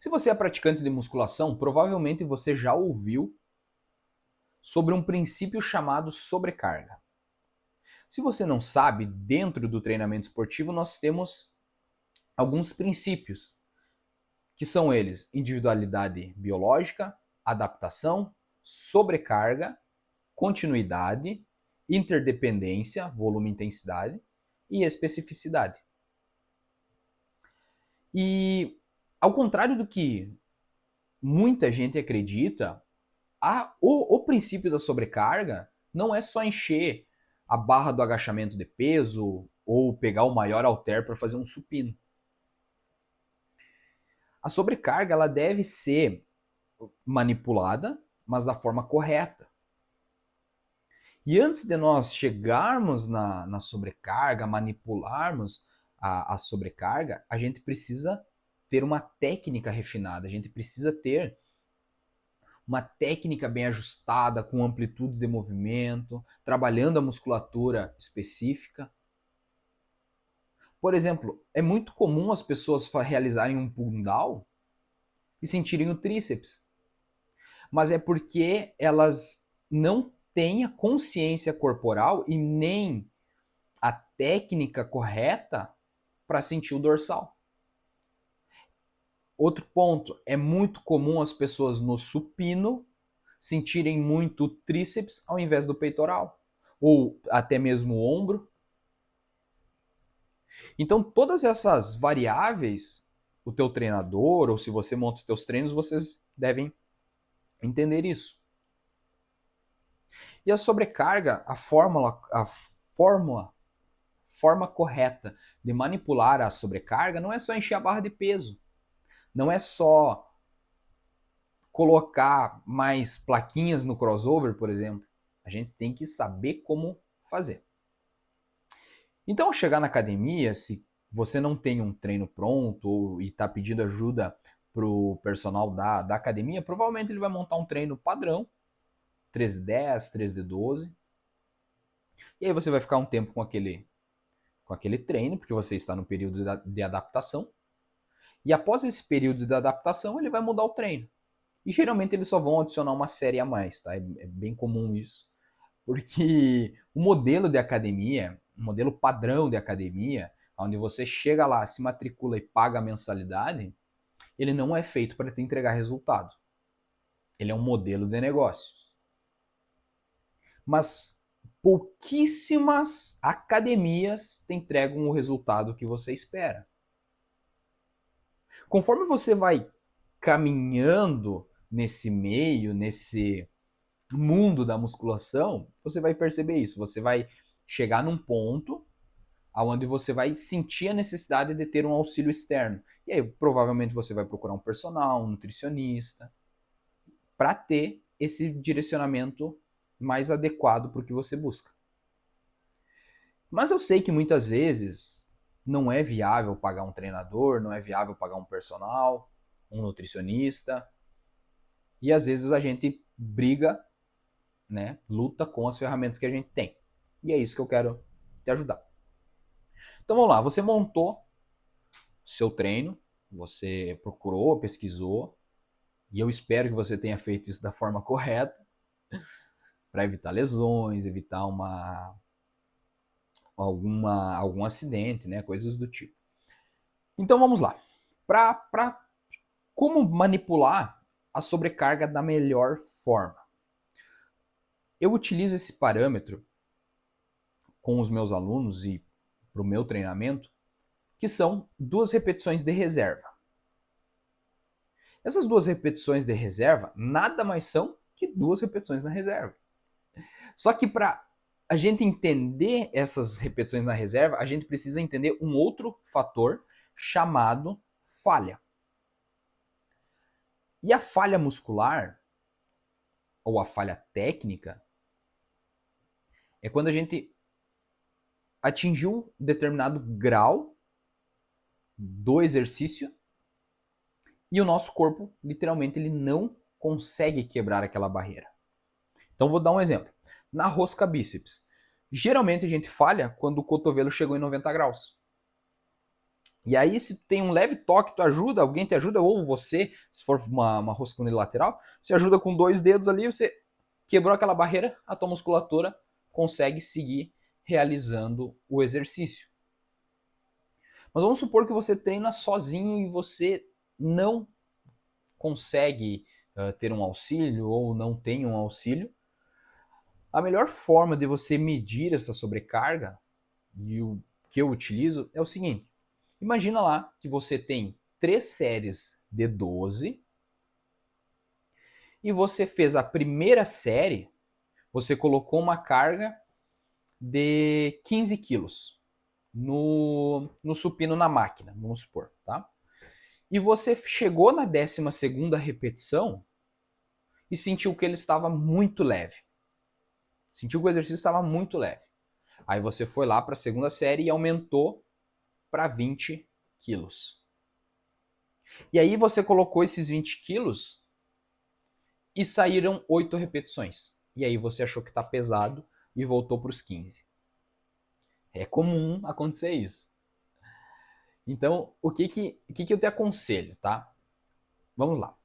Se você é praticante de musculação, provavelmente você já ouviu sobre um princípio chamado sobrecarga. Se você não sabe, dentro do treinamento esportivo nós temos alguns princípios, que são eles: individualidade biológica, adaptação, sobrecarga, continuidade, interdependência, volume e intensidade, e especificidade. E ao contrário do que muita gente acredita, o princípio da sobrecarga não é só encher a barra do agachamento de peso ou pegar o maior halter para fazer um supino. A sobrecarga ela deve ser manipulada, mas da forma correta. E antes de nós chegarmos na sobrecarga, manipularmos a sobrecarga, a gente precisa ter uma técnica refinada, a gente precisa ter uma técnica bem ajustada, com amplitude de movimento, trabalhando a musculatura específica. Por exemplo, é muito comum as pessoas realizarem um pull down e sentirem o tríceps, mas é porque elas não têm a consciência corporal e nem a técnica correta para sentir o dorsal. Outro ponto, é muito comum as pessoas no supino sentirem muito o tríceps ao invés do peitoral, ou até mesmo o ombro. Então, todas essas variáveis, o teu treinador, ou se você monta os teus treinos, vocês devem entender isso. E a sobrecarga, a forma correta de manipular a sobrecarga não é só encher a barra de peso, não é só colocar mais plaquinhas no crossover, por exemplo. A gente tem que saber como fazer. Então, ao chegar na academia, se você não tem um treino pronto e está pedindo ajuda para o personal da academia, provavelmente ele vai montar um treino padrão, 3 de 10, 3 de 12. E aí você vai ficar um tempo com aquele treino, porque você está no período de adaptação. E após esse período de adaptação, ele vai mudar o treino. E geralmente eles só vão adicionar uma série a mais, tá? É bem comum isso. Porque o modelo de academia, o modelo padrão de academia, onde você chega lá, se matricula e paga a mensalidade, ele não é feito para te entregar resultado. Ele é um modelo de negócios. Mas pouquíssimas academias te entregam o resultado que você espera. Conforme você vai caminhando nesse meio, nesse mundo da musculação, você vai perceber isso. Você vai chegar num ponto onde você vai sentir a necessidade de ter um auxílio externo. E aí, provavelmente, você vai procurar um personal, um nutricionista, para ter esse direcionamento mais adequado para o que você busca. Mas eu sei que muitas vezes não é viável pagar um treinador, não é viável pagar um personal, um nutricionista. E às vezes a gente briga, né, luta com as ferramentas que a gente tem. E é isso que eu quero te ajudar. Então vamos lá, você montou seu treino, você procurou, pesquisou, e eu espero que você tenha feito isso da forma correta, para evitar lesões, evitar algum acidente, né, coisas do tipo. Então vamos lá. Para como manipular a sobrecarga da melhor forma? Eu utilizo esse parâmetro com os meus alunos e para o meu treinamento, que são 2 repetições de reserva. Essas 2 repetições de reserva nada mais são que 2 repetições na reserva. Só que para a gente entender essas repetições na reserva, a gente precisa entender um outro fator chamado falha. E a falha muscular, ou a falha técnica, é quando a gente atingiu determinado grau do exercício e o nosso corpo, literalmente, ele não consegue quebrar aquela barreira. Então vou dar um exemplo. Na rosca bíceps, geralmente a gente falha quando o cotovelo chegou em 90 graus. E aí, se tem um leve toque, tu ajuda, alguém te ajuda, ou você, se for uma rosca unilateral, você ajuda com 2 dedos ali, você quebrou aquela barreira, a tua musculatura consegue seguir realizando o exercício. Mas vamos supor que você treina sozinho e você não consegue ter um auxílio ou não tem um auxílio. A melhor forma de você medir essa sobrecarga, e o que eu utilizo, é o seguinte. Imagina lá que você tem 3 séries de 12 e você fez a primeira série, você colocou uma carga de 15 quilos no supino na máquina, vamos supor, tá? E você chegou na 12ª repetição e sentiu que ele estava muito leve. Sentiu que o exercício estava muito leve. Aí você foi lá para a segunda série e aumentou para 20 quilos. E aí você colocou esses 20 quilos e saíram 8 repetições. E aí você achou que está pesado e voltou para os 15. É comum acontecer isso. Então, o que eu te aconselho, tá? Vamos lá.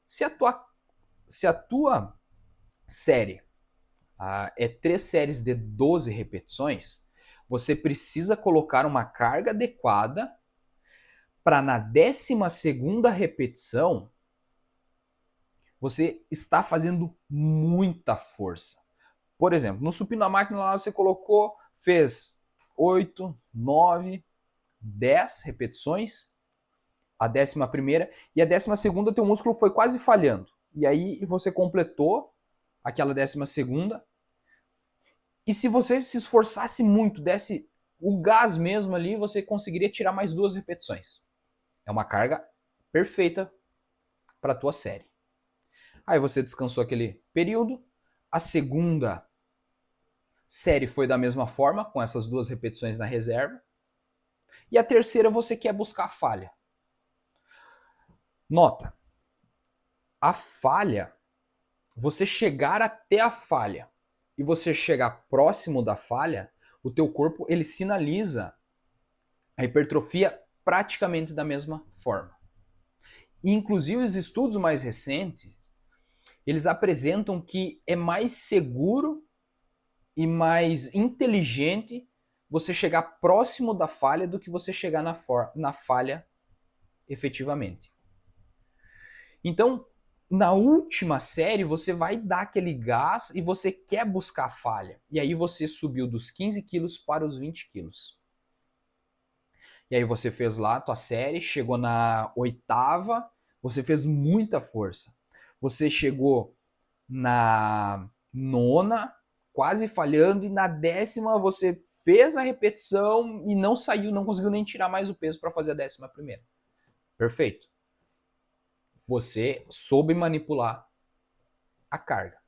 Se a tua série é 3 séries de 12 repetições, você precisa colocar uma carga adequada para na 12ª repetição você está fazendo muita força. Por exemplo, no supino na máquina lá você colocou, fez 8, 9, 10 repetições, a 11ª, e a 12ª teu músculo foi quase falhando. E aí você completou aquela 12ª, e se você se esforçasse muito, desse o gás mesmo ali, você conseguiria tirar mais 2 repetições. É uma carga perfeita para a tua série. Aí você descansou aquele período, a segunda série foi da mesma forma, com essas 2 repetições na reserva, e a terceira você quer buscar a falha. Nota, a falha, você chegar até a falha e você chegar próximo da falha, o teu corpo ele sinaliza a hipertrofia praticamente da mesma forma. E, inclusive os estudos mais recentes, eles apresentam que é mais seguro e mais inteligente você chegar próximo da falha do que você chegar na falha efetivamente. Então, na última série, você vai dar aquele gás e você quer buscar a falha. E aí você subiu dos 15 quilos para os 20 quilos. E aí você fez lá a tua série, chegou na 8ª, você fez muita força. Você chegou na 9ª, quase falhando, e na 10ª você fez a repetição e não saiu, não conseguiu nem tirar mais o peso para fazer a 11ª. Perfeito. Você soube manipular a carga.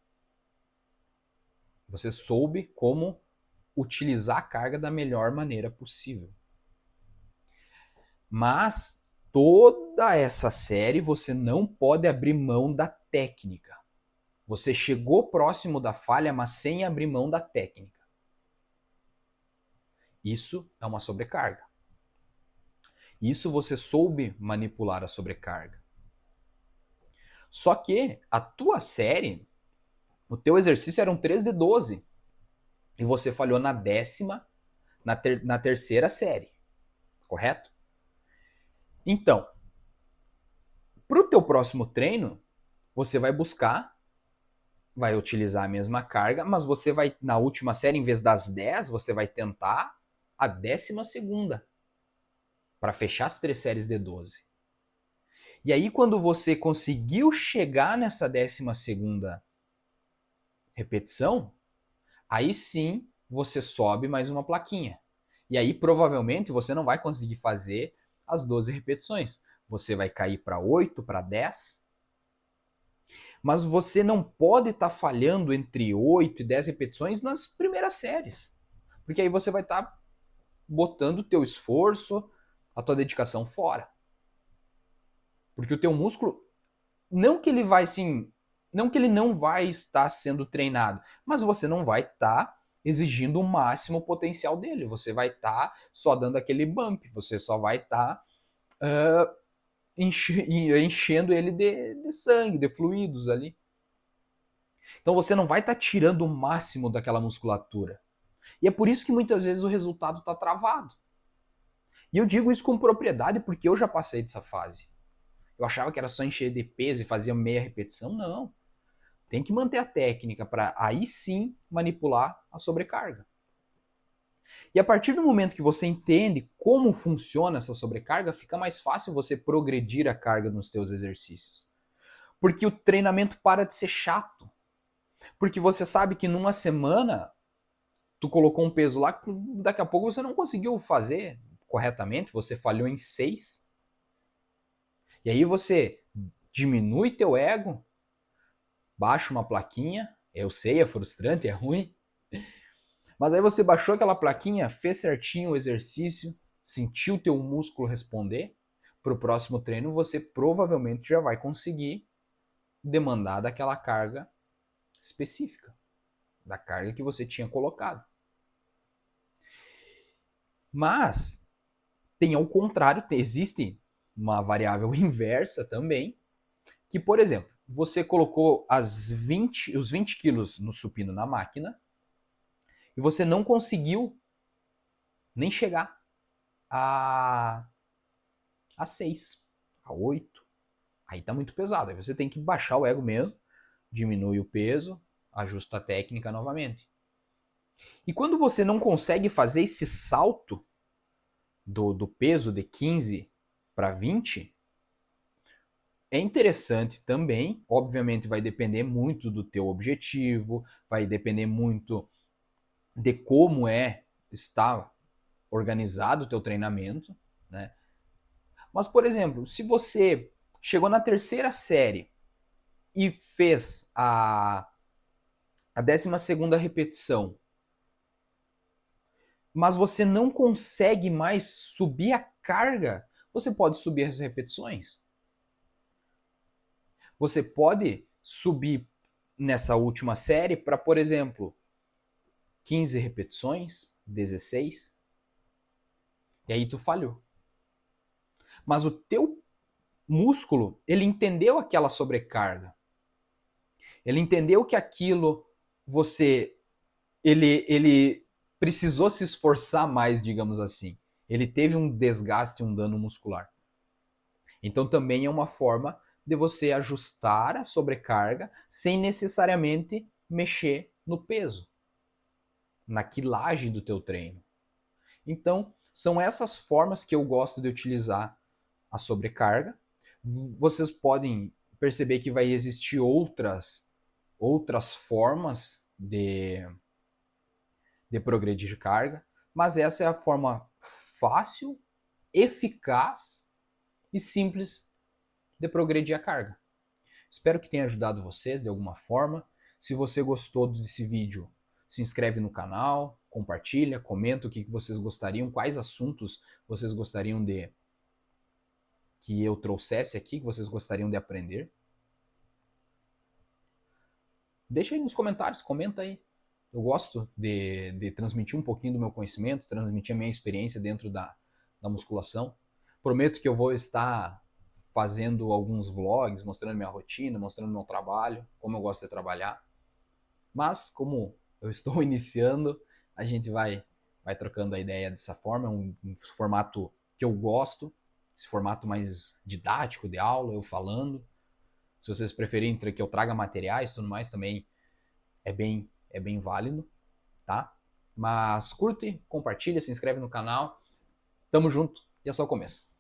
Você soube como utilizar a carga da melhor maneira possível. Mas toda essa série você não pode abrir mão da técnica. Você chegou próximo da falha, mas sem abrir mão da técnica. Isso é uma sobrecarga. Isso você soube manipular a sobrecarga. Só que a tua série, o teu exercício era um 3 de 12 e você falhou na 10ª, na terceira série, correto? Então, para o teu próximo treino, você vai buscar, vai utilizar a mesma carga, mas você vai, na última série, em vez das 10, você vai tentar a 12ª, para fechar as 3 séries de 12. E aí, quando você conseguiu chegar nessa 12ª repetição, aí sim você sobe mais uma plaquinha. E aí, provavelmente, você não vai conseguir fazer as 12 repetições. Você vai cair para 8, para 10. Mas você não pode estar falhando entre 8 e 10 repetições nas primeiras séries. Porque aí você vai estar botando o teu esforço, a tua dedicação fora. Porque o teu músculo, não que ele vai assim, não que ele não vai estar sendo treinado, mas você não vai estar exigindo o máximo potencial dele. Você vai estar só dando aquele bump, você só vai estar enchendo ele de sangue, de fluidos ali. Então você não vai estar tirando o máximo daquela musculatura. E é por isso que muitas vezes o resultado está travado. E eu digo isso com propriedade porque eu já passei dessa fase. Eu achava que era só encher de peso e fazer meia repetição. Não. Tem que manter a técnica para aí sim manipular a sobrecarga. E a partir do momento que você entende como funciona essa sobrecarga, fica mais fácil você progredir a carga nos teus exercícios. Porque o treinamento para de ser chato. Porque você sabe que numa semana tu colocou um peso lá que daqui a pouco você não conseguiu fazer corretamente, você falhou em 6. E aí você diminui teu ego, baixa uma plaquinha, eu sei, é frustrante, é ruim, mas aí você baixou aquela plaquinha, fez certinho o exercício, sentiu teu músculo responder, para o próximo treino você provavelmente já vai conseguir demandar daquela carga específica, da carga que você tinha colocado. Mas tem ao contrário, existe uma variável inversa também, que, por exemplo, você colocou os 20 quilos no supino na máquina e você não conseguiu nem chegar a 6, a 8. Aí tá muito pesado. Aí você tem que baixar o ego mesmo, diminui o peso, ajusta a técnica novamente. E quando você não consegue fazer esse salto do peso de 15 para 20, é interessante também, obviamente vai depender muito do teu objetivo, vai depender muito de como está organizado o teu treinamento, né? Mas, por exemplo, se você chegou na terceira série e fez a 12ª repetição, mas você não consegue mais subir a carga, você pode subir as repetições. Você pode subir nessa última série para, por exemplo, 15 repetições, 16, e aí tu falhou. Mas o teu músculo, ele entendeu aquela sobrecarga. Ele entendeu que aquilo ele precisou se esforçar mais, digamos assim. Ele teve um desgaste, um dano muscular. Então também é uma forma de você ajustar a sobrecarga sem necessariamente mexer no peso, na quilagem do teu treino. Então, são essas formas que eu gosto de utilizar a sobrecarga. Vocês podem perceber que vai existir outras formas de progredir carga, mas essa é a forma fácil, eficaz e simples de progredir a carga. Espero que tenha ajudado vocês de alguma forma. Se você gostou desse vídeo, se inscreve no canal, compartilha, comenta o que vocês gostariam, quais assuntos vocês gostariam de que eu trouxesse aqui, que vocês gostariam de aprender. Deixa aí nos comentários, comenta aí. Eu gosto de transmitir um pouquinho do meu conhecimento, transmitir a minha experiência dentro da musculação. Prometo que eu vou estar fazendo alguns vlogs, mostrando minha rotina, mostrando meu trabalho, como eu gosto de trabalhar. Mas, como eu estou iniciando, a gente vai trocando a ideia dessa forma, um formato que eu gosto, esse formato mais didático de aula, eu falando. Se vocês preferirem que eu traga materiais e tudo mais, também é bem válido, tá? Mas curte, compartilha, se inscreve no canal. Tamo junto e é só o começo.